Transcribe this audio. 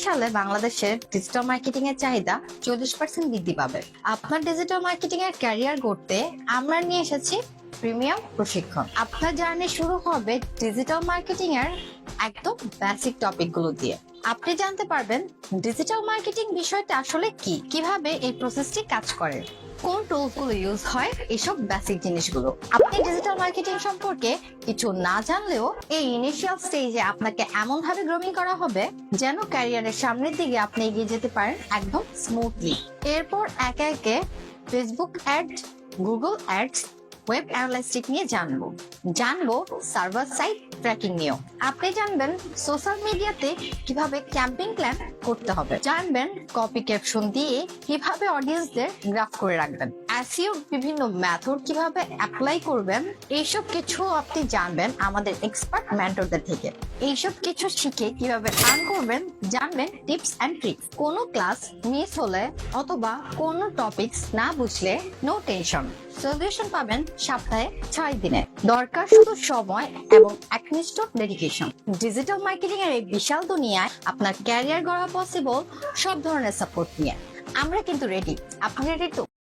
সালে বাংলাদেশের digital marketing এর চাহিদা 40% বৃদ্ধি পাবে। আপনার ডিজিটাল মার্কেটিং এর ক্যারিয়ার গড়তে আমরা নিয়ে এসেছি প্রিমিয়াম প্রশিক্ষণ। আপনার জার্নি শুরু হবে ডিজিটাল মার্কেটিং এর একদম বেসিক টপিক গুলো দিয়ে। আপনি জানতে পারবেন ডিজিটাল মার্কেটিং বিষয়টা আসলে কি, কিভাবে এই প্রসেসটি কাজ করে, কোন টুলসগুলো ইউজ হয়, এসব বেসিক জিনিসগুলো। আপনি ডিজিটাল মার্কেটিং সম্পর্কে কিছু না জানলেও এই ইনিশিয়াল স্টেজে আপনাকে এমন ভাবে গ্রোমিং করা হবে যেন ক্যারিয়ারের সামনের দিকে আপনি এগিয়ে যেতে পারেন একদম স্মুথলি। এরপর একে একে Facebook ad, Google ads, web অ্যানালিস্টিক নিয়ে জানবো সার্ভার সাইড ট্র্যাকিং নিয়েও। আপনি জানবেন সোশ্যাল মিডিয়াতে কিভাবে ক্যাম্পেইন প্ল্যান করতে হবে, জানবেন কপি ক্যাপশন দিয়ে কিভাবে অডিয়েন্সদের গ্রাফ করে রাখবেন, এসইও বিভিন্ন মেথড কিভাবে অ্যাপ্লাই করবেন, এইসব কিছু আপনি জানবেন আমাদের এক্সপার্ট মেন্টরদের থেকে। এইসব কিছু শিখে কিভাবে আর্ন করবেন জানবেন টিপস এন্ড ট্রিক্স। কোনো ক্লাস মিস হলে অথবা কোনো টপিকস না বুঝলে নো টেনশন, সলিউশন পাবেন সপ্তাহে 6 দিনে। দরকার শুধু সময় এবং একনিষ্ঠ ডেডিকেশন। ডিজিটাল মার্কেটিং এর এই বিশাল দুনিয়ায় আপনার ক্যারিয়ার গড়া পসিবল সব ধরনের সাপোর্ট নিয়ে। আমরা কিন্তু রেডি। আপনি রেডি তো?